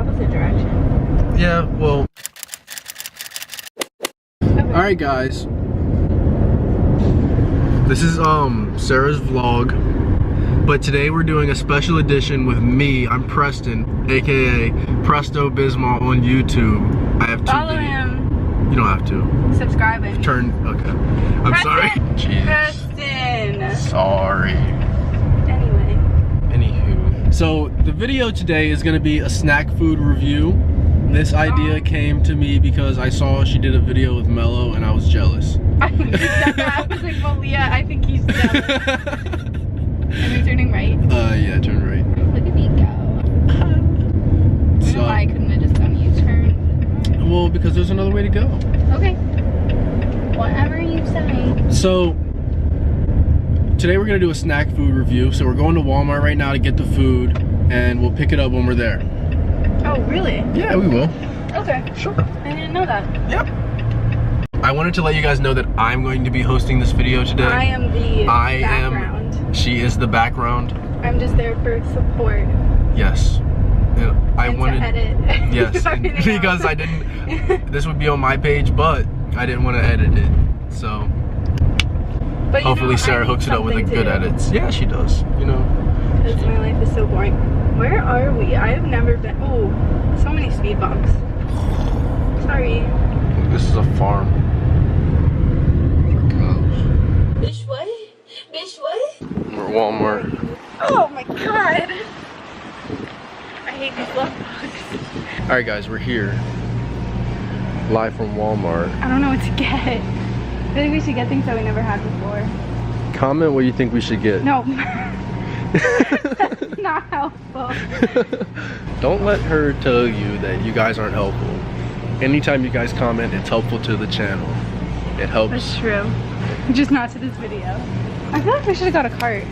opposite direction. Yeah, well. Okay. Alright guys. This is Sarah's vlog. But today we're doing a special edition with me. I'm Preston, aka Presto Bismol on YouTube. I have 2 Follow him. You don't have to. Subscribing. Turn, okay. I'm Preston. sorry. Jeez. Preston. Sorry. Anyway. Anywho. So the video today is gonna be a snack food review. This idea came to me because I saw she did a video with Melo and I was jealous. I was like, well, Leah, I think he's jealous. Are we turning right? Yeah, turn right. Look at me go. I don't know why I couldn't have just done a U-turn. Well, because there's another way to go. Okay. Whatever you say. So, today we're gonna do a snack food review. So we're going to Walmart right now to get the food, and we'll pick it up when we're there. Oh, really? Yeah, we will. Okay. Sure. I didn't know that. Yep. I wanted to let you guys know that I'm going to be hosting this video today. I am the background. She is the background. I'm just there for support. Yes. And I wanted to edit. Yes, and because I didn't. This would be on my page, but I didn't want to edit it. So but hopefully Sarah hooks it up with the good edits. Yeah, she does. You know. Because my life is so boring. Where are we? I have never been. Oh, so many speed bumps. Sorry. This is a farm. Bitch, what? Bitch, what? We're at Walmart. Oh my god. I hate these love bugs. Alright guys, we're here. Live from Walmart. I don't know what to get. I think we should get things that we never had before. Comment what you think we should get. No. That's not helpful. Don't let her tell you that you guys aren't helpful. Anytime you guys comment, it's helpful to the channel. It helps. That's true. Just not to this video. I feel like we should have got a cart.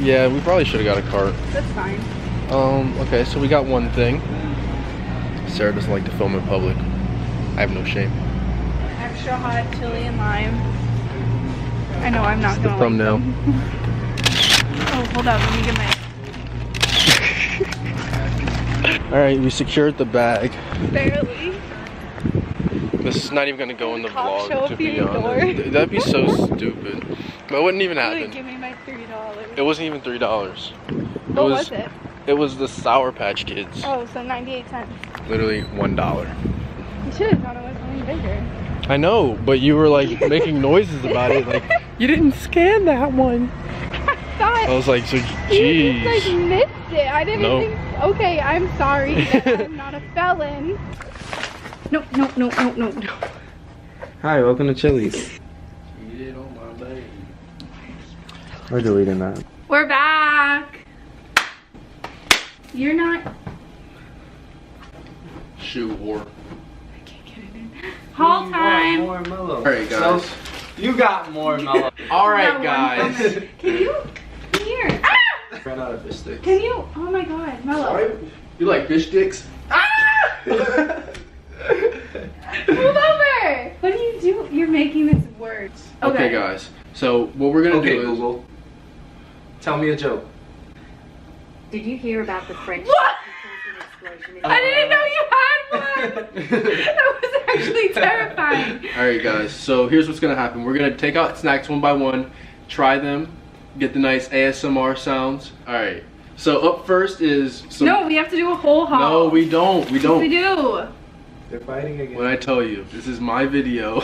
Yeah, we probably should have got a cart. That's fine. Okay, so we got one thing. Sarah doesn't like to film in public. I have no shame. Extra hot chili and lime. I know I'm not It's gonna the thumbnail. Oh, hold up, let me get my... Alright, we secured the bag. Barely. This is not even gonna go in the Cop show vlog, to up be your honest. door. That'd be so stupid. But it wouldn't even happen. Give me my $3. It wasn't even $3. What was it? It was the Sour Patch Kids. Oh, so 98 cents. Literally $1. You should have thought it was something bigger. I know, but you were like making noises about it. Like, you didn't scan that one. I was like, so You jeez. just like missed it. I didn't Nope. think. Okay, I'm sorry. That I'm not a felon. No, no, no, no, no, no. Hi, welcome to Chili's. We're deleting that. We're back. You're not. Shoe war. I can't get it in. Haul time. More Melo. Alright, guys. So, you got more Melo. Alright, That guys. one. Can you? Come here. Ah! Ran out of fish sticks. Can you? Oh my god, Melo. Sorry? You like fish sticks? Ah! Move over. What do you do? You're making this worse. Okay, guys. So, what we're gonna do is... Google. Tell me a joke. Did you hear about the French What? explosion? I didn't know you had one. That was actually terrifying. Alright guys, so here's what's gonna happen. We're gonna take out snacks one by one, try them, get the nice ASMR sounds. Alright, so up first is some... No, we have to do a whole haul. No, we don't. We don't. We do. They're fighting again. When I tell you, this is my video.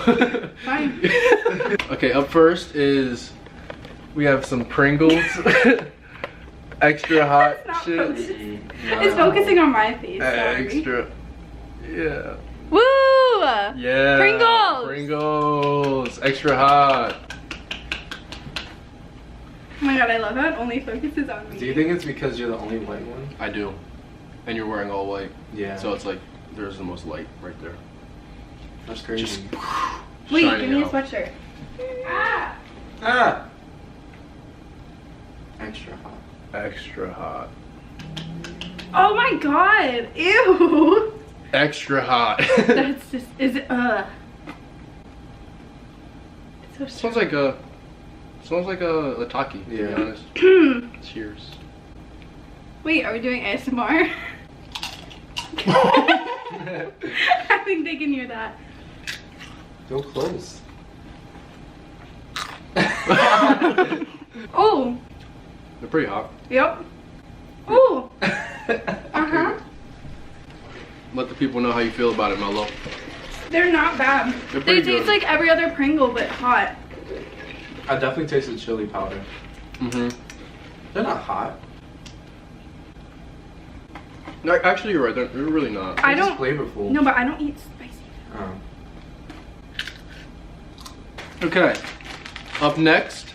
Fine. Okay, up first is we have some Pringles. Extra hot It's not shit. focusing. It's focusing on my face. Sorry. Extra. Yeah. Woo! Yeah. Pringles! Pringles. Extra hot. Oh my god, I love how it only focuses on me. Do you think it's because you're the only white one? I do. And you're wearing all white. Yeah. So it's like there's the most light right there. That's crazy. Just Wait, shining give me a out. sweatshirt. Ah! Ah! Extra hot. Extra hot. Oh my god! Ew! Extra hot. That's just, is it, It's so Smells like a taki, to be Yeah. honest. Cheers. Wait, are we doing ASMR? I think they can hear that. Go close. Oh. They're pretty hot. Yep. Oh. Uh-huh. Let the people know how you feel about it, Melo. They're not bad. They're They pretty taste good. like every other Pringle, but hot. I definitely tasted chili powder. Mm-hmm. They're not hot. No, actually, you're right. They're really not. I They're don't. just flavorful. No, but I don't eat spicy. Oh. Okay. Up next,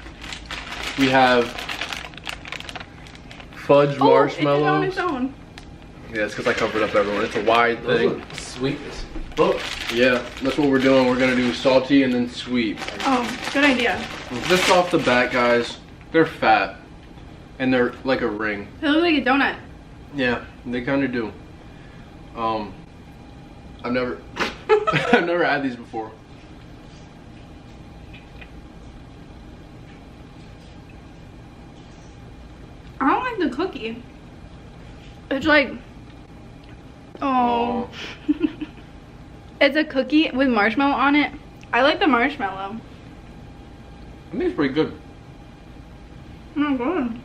we have fudge Oh, it's on marshmallows. its own. Yeah, it's because I covered up everyone. It's a wide Those thing. look sweet as fuck. Yeah, that's what we're doing. We're gonna do salty and then sweet. Oh, good idea. Just off the bat, guys, they're fat, and they're like a ring. They look like a donut. Yeah, they kind of do. I've never, I've never had these before. I don't like the cookie. It's like, oh. It's a cookie with marshmallow on it. I like the marshmallow. I think it's pretty good. Oh my god.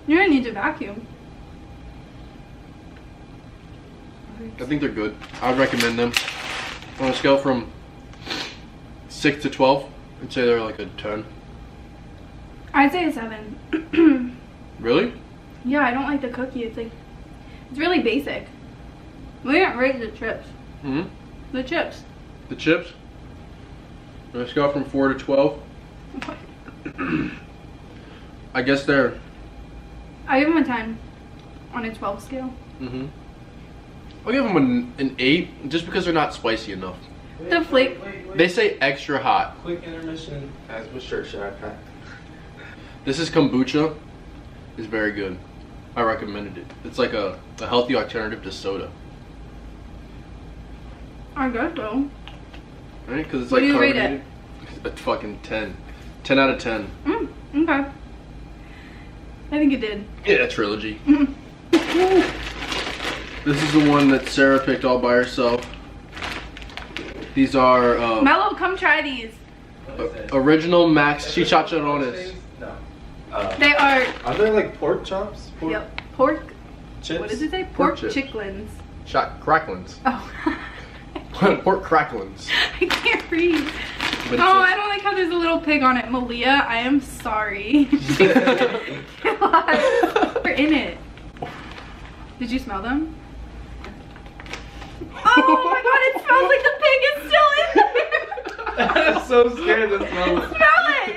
You're gonna need to vacuum. I think they're good. I would recommend them. On a scale from 6 to 12, I'd say they're like a 10. I'd say a 7. Really? Yeah, I don't like the cookie. It's like, it's really basic. We didn't rate the chips. Hmm. The chips. The chips? On a scale from 4 to 12, I guess they're. I give them a 10 on a 12 scale. Mm-hmm. I'll give them an 8 just because they're not spicy enough. The flavor. They say extra hot. Quick intermission. Guys, what shirt should I pack? This is kombucha. It's very good. I recommended it. It's like a healthy alternative to soda. I guess so. Right? Because it's What like do you rate carbonated. A fucking 10. 10 out of 10. Okay. I think it did. Yeah, trilogy. This is the one that Sarah picked all by herself. These are Melo, come try these. original max chicharrones. No. They are, Are they like pork chops? Pork yep, pork, chips? what does it say? Pork Pork chips. chicklins. Shot cracklins. Oh. Pork cracklins. I can't read. But Oh, I don't like how there's a little pig on it. Malia, I am sorry. God, they're in it. Did you smell them? Oh my god, it smells like the pig is still in there. I'm so scared to smell it. Smell it.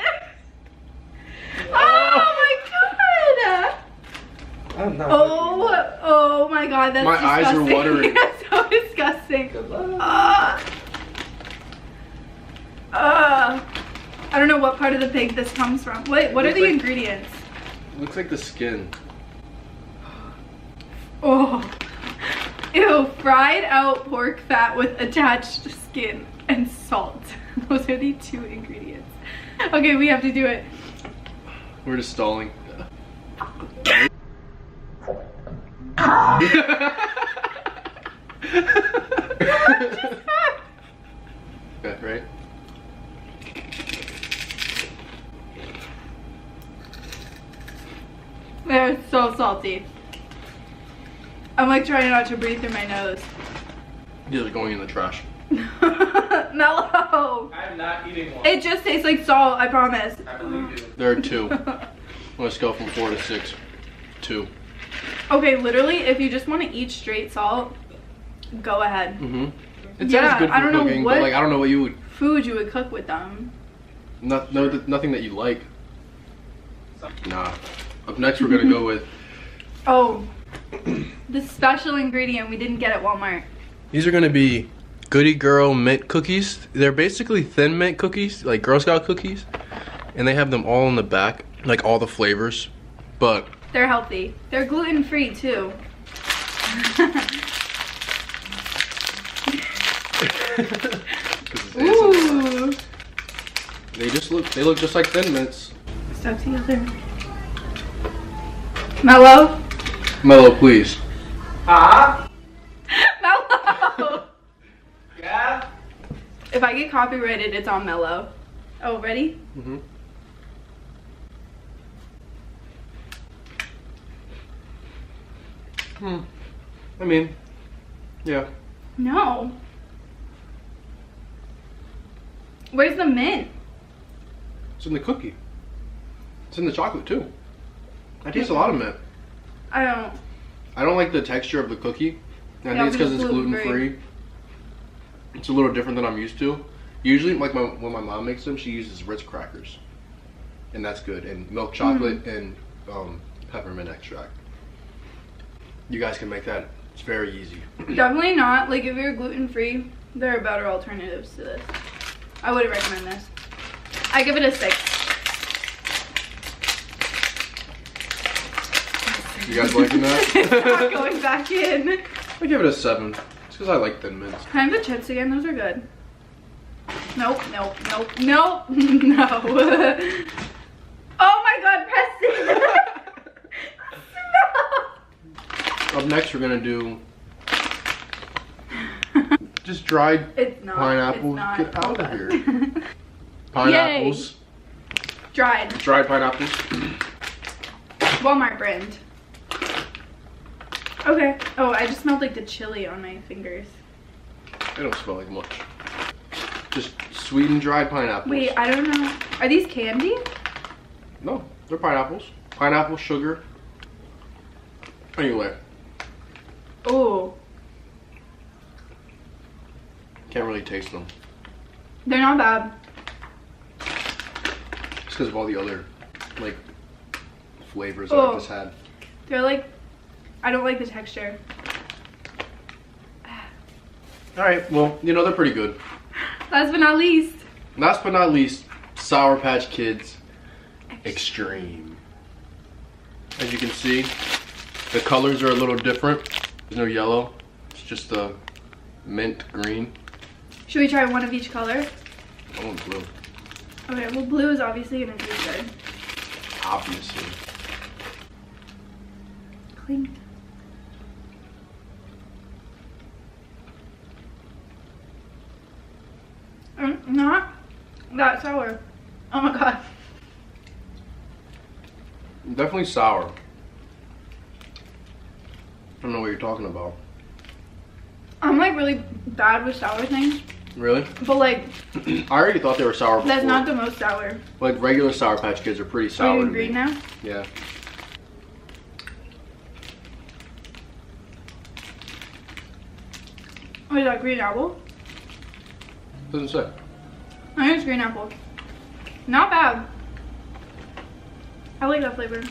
Oh my god. I'm not Oh my god, that's My disgusting. eyes are watering. That's so disgusting. Good luck. I don't know what part of the pig this comes from. Wait, what are the ingredients? Looks like the skin. Oh. Ew, fried out pork fat with attached skin and salt. Those are the 2 ingredients. Okay, we have to do it. We're just stalling. Okay, right? They're so salty. I'm like trying not to breathe through my nose. These are going in the trash. Mellow. I'm not eating one. It just tastes like salt, I promise. I believe you. There are 2. Let's go from 4 to 6. 2. Okay, literally, if you just want to eat straight salt, go ahead. Mm-hmm. It Yeah, sounds good for I don't know cooking, what- but like I don't know what you would. Food you would cook with them. Nothing that you like. Nah. Up next, we're gonna go with. Oh, the special ingredient we didn't get at Walmart. These are gonna be Goody Girl mint cookies. They're basically thin mint cookies, like Girl Scout cookies, and they have them all in the back, like all the flavors. But They're healthy. They're gluten-free too. Ooh. they look just like Thin Mints. Stuck together. Mellow. Melo, please. Ah? If I get copyrighted, it's on Melo. Oh, ready? Mm-hmm. I mean, yeah. No. Where's the mint? It's in the cookie. It's in the chocolate too. I taste a lot of mint. I don't like the texture of the cookie. I Yeah, think it's because it's gluten-free. gluten-free. It's a little different than I'm used to. Usually, like when my mom makes them, she uses Ritz crackers. And that's good. And milk chocolate and peppermint extract. You guys can make that. It's very easy. Definitely not. Like, if you're gluten-free, there are better alternatives to this. I wouldn't recommend this. I give it a 6. You guys liking that? It's not going back in. I give it a 7. It's because I like Thin Mints. Can I have the chips again? Those are good. Nope, nope, nope, nope, no. Oh my god, Preston! Up next, we're gonna do just dried It's not. pineapples. It's not. Get out Hold of on. here. Pineapples. Dried. Dried pineapples. Walmart brand. Okay. Oh, I just smelled like the chili on my fingers. They don't smell like much. Just sweetened dried pineapples. Wait, I don't know. Are these candy? No, they're pineapples. Pineapple, sugar. Anyway, Oh, can't really taste them. they're not bad. It's because of all the other, like, flavors that Oh. I just had. They're like, I don't like the texture. Alright, well, you know, they're pretty good. Last but not least. Last but not least, Sour Patch Kids Extreme. As you can see, the colors are a little different. There's no yellow. It's just the mint green. Should we try one of each color? I want blue. Okay, well blue is obviously gonna taste good. Obviously. Clink. Not that sour. Oh my god. Definitely sour. I don't know what you're talking about. I'm like really bad with sour things, Really? but like I already thought they were sour before. that's not the most sour. Like regular Sour Patch Kids are pretty Are sour you to agreed me. now? Yeah. Oh, is that green apple? Doesn't say. I think it's green apple. Not bad. I like that flavor.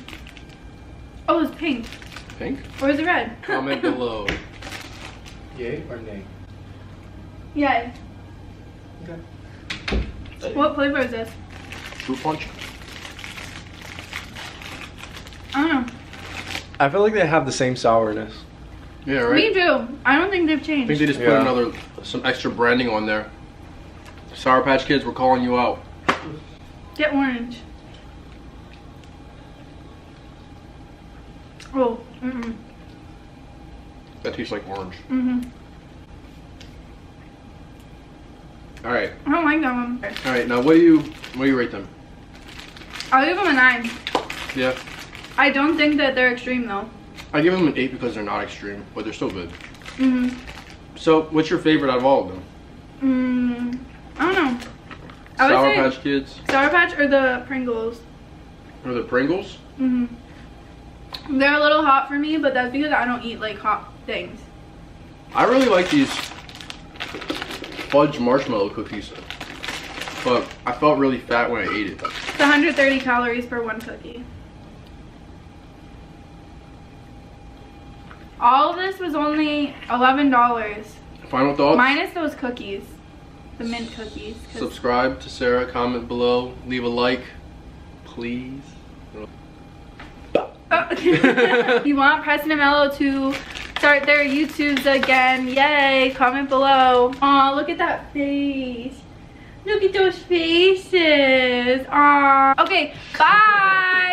Oh, it's pink. Pink? Or is it red? Comment below. Yay or nay? Yeah. Okay. What flavor is this? Fruit punch? I don't know. I feel like they have the same sourness. Yeah, right? Me too. I don't think they've I think changed. they just put some extra branding on there. Sour Patch Kids, we're calling you out. Get orange. Oh, That tastes like orange. Alright. I don't like that one. Alright, now what do you rate them? I'll give them a 9. Yeah. I don't think that they're extreme though. I give them an 8 because they're not extreme, but they're still good. So, what's your favorite out of all of them? I don't know. I would Sour say Patch Kids Sour Patch or the Pringles. or the Pringles? They're a little hot for me, but that's because I don't eat like hot things. I really like these fudge marshmallow cookies, but I felt really fat when I ate it. It's 130 calories per one cookie. All of this was only $11. Final thoughts? Minus those cookies. The mint cookies. 'Cause Subscribe to Sarah, comment below, leave a like, please. you want Preston and Melo to start their YouTubes again? Yay! Comment below. Aw, look at that face. Look at those faces. Aw. Okay, bye.